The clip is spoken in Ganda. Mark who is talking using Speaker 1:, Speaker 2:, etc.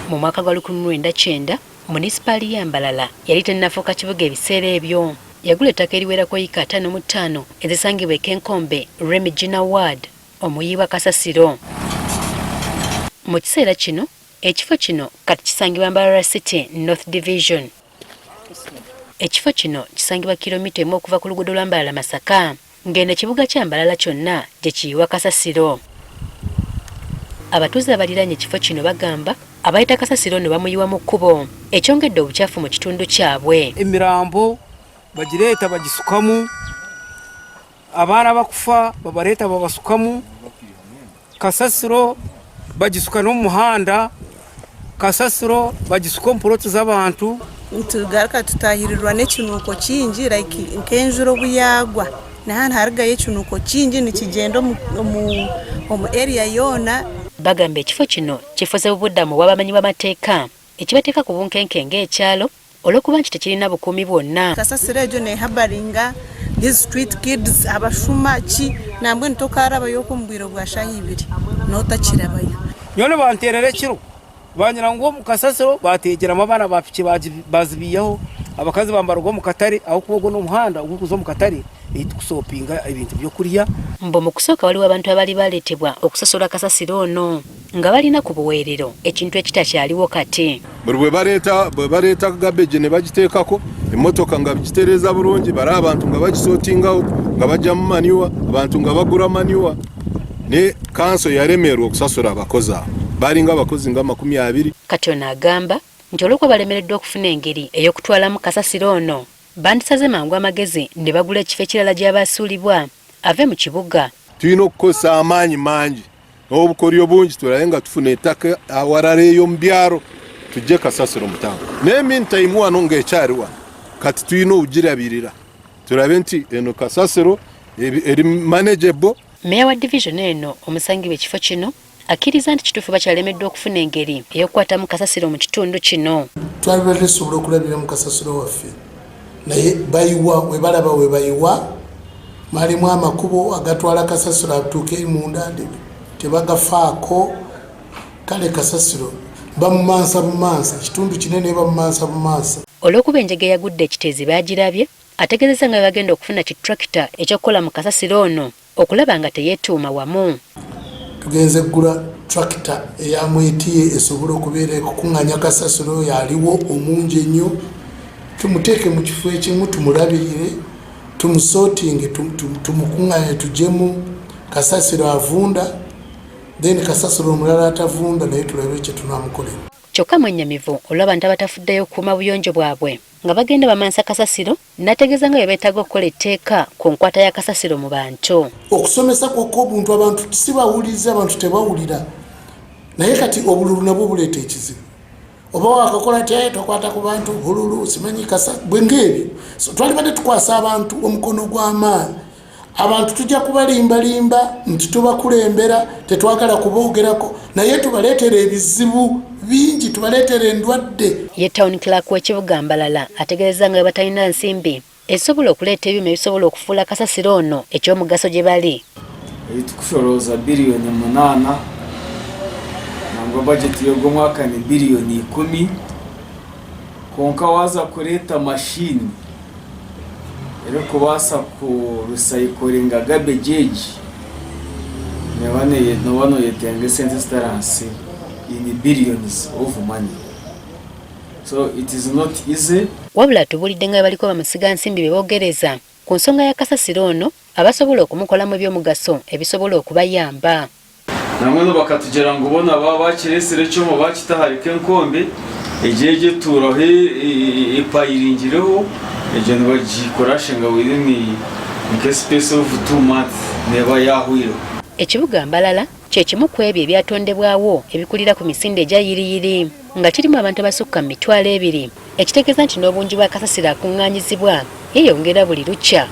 Speaker 1: Mu mwaka gwa 1990 munisipaali ya Mbarara yali tennafuuka kibuga ebiseera ebyo. Yagula ettaka eriwerako yiika 55 ezisangibwa e Kenkombe Remigina Ward omuyiibwa kasasiro. Mu kiseera kino ekifo kino kati kisangibwa Mbarara City North Division. Ekifo kino kisangibwa kilomita 1 okuva ku luguudo lwa Mbarara Masaka ng'eno ekibuga kya Mbarara kyonna gye kiyiibwa kasasiro. Abatuuze abaliraanye ekifo kino bagamba abayita kasasiro ne bamuyiwa mu kkubo ekyongedde obukyafu mu kitundu kyabwe.
Speaker 2: Emirambo bagireeta bagisukamu, abaana bakufa babareeta babasukamu, kasasiro bagisuka n'omuhanda, kasasiro bagisuka omu poloti z'abantu.
Speaker 3: Tugaruka tutahirirwa n'ekinuuko kingi like nk'enjura obuyagwa n'ahantu harigayo ekinuuko kingi nikigenda omu area yoona.
Speaker 1: Bagamba ekifo kino kifuze obuddamu bw'abamanyi b'amateeka ekibateeka ku bunkenke ng'ekyalo olw'okuba nti tekirina bukuumi bwonna.
Speaker 3: Kasasiro egyo nehabaringa these street kids abashuma ki nambwe ntokarabayo mu bwiro bwa shahi 2 notakirabayo.
Speaker 2: Nyone banterera ekiro banyira ngo mu kasasiro bategera abana bapiki bazibiyeho abakazi bambara go mu katari aho kubogo n'umuhanda ukuzo mu katari kusopinga ebintu byo kuriya.
Speaker 1: Mbo mu kusooka waliwo abantu abali baletebwa okusosola kasasiro ono nga balina ku buweerero ekintu ekitakyaliwo kati.
Speaker 4: Bwe bareeta gabeje ne bagiteekako emmotoka nga bigitereza bulungi bari abantu nga bagisootingawo nga bajja mu maniwa abantu nga bagura maniwa ne kanso yaremerwa okusasula abakozi balinga abakozi nga 20.
Speaker 1: Kati ono agamba nti olw'okuba balemereddwa okufuna engeri ey'okutwalamu kasasiro ono bandisaze mangu amagezi ne bagula ekifo ekirala gy'abasuulibwa ave mu kibuga.
Speaker 4: Tulina okukozesa amaanyi mangi n'obukolyo bungi tulabe nga tufuna ettaka awalala eyo mu byalo tujje kasasiro mu ttanga. N'emintaimu wano ng'ekyaliwa kati tulina okugirabirira tulabe nti eno kasasiro eri manageable.
Speaker 1: Meya wa division eno omusangibwa ekifo kino akkiriza nti kituufu bakyalemeddwa okufuna engeri ey'okukwatamu kasasiro mu kitundu kino.
Speaker 5: Twalibadde tusobola okulabira mu kasasiro waffe naye bayiwa we balaba we bayiwa malimu amakubo agatwala kasasiro atuuke munda tebagafaako kale kasasiro bamumansa kitundu kinene bamumansa.
Speaker 1: Olw'okuba enjege yagudde ekiteezi bagirabye ategeezezza nga bagenda okufuna kitrakita ekyokukola mu kasasiro ono okulaba nga teyeetuuma wamu.
Speaker 5: Tugenze gula tractor eyamwetiye esobola okubeera okukuŋŋaanya kasasiro yaliwo omungi ennyo tumuteeke mu kifo ekimu tumulabirire tumusootinge tumukuŋŋaanye tujjemu kasasiro avunda then kasasiro omulala atavunda naye tulabe kye tunaamukolera.
Speaker 1: Kyokka mwennyamivu olw'abantu abatafuddeyo okukuuma buyonjo bwabwe nga bagenda bamansa kasasiro nategeeza nga bwe beetaaga okukola etteeka ku nkwata ya kasasiro mu bantu.
Speaker 5: Okusomesa kwokka obuntu abantu si bawuliriza abantu tebawulira naye kati obululu nabwo buleeta ekizibu oba wakakola tyaye tokwata ku bantu bululu simanyi kasa bwengeebyo. So twalibadde tukwasa abantu omukono gw'amaanyi abantu tujja kubalimbalimba nti tubakulembera tetwagala kuboogerako naye tubaleetera ebizibu bingi tubaleetera endwadde.
Speaker 1: Ye town clerk w'ekibuga Mbarara ategeeza nga batalina nsimbi esobola okuleeta ebyuma ebisobola okufuula kasasiro ono eky'omugaso gye bali.
Speaker 6: Tukushoroza biliyoni 8 nangwa bajeti y'omwaka ni biliyoni 10 konka waza kuleta mashini ero kubasa ku recyclinga garbage ne wano yetenge sense staransi in billions of money, so it is not easy.
Speaker 1: Wabula tubulidde nga baliko bamusiga nsimbi bebogereza ku nsonga ya kasasiro ono abasobola okumukolamu ebyomugaso ebisobola okubayamba.
Speaker 6: Namwe no bakatugera ngo bona baba bakiresere cyo mu bakitahari Kenkombe ejeje turohe epayiringireho eje no bagikorashinga within in space of 2 months neba yahwiro.
Speaker 1: Ekibuga Mbarara kye kimu ku ebyo ebyatondebwawo ebikulira ku misinde egya yiriyiri nga kirimu abantu abasukka mu mitwalo 2 ekitegeeza nti n'obungi bwa kasasiro akuŋŋaanyizibwa yeeyongera buli lukya.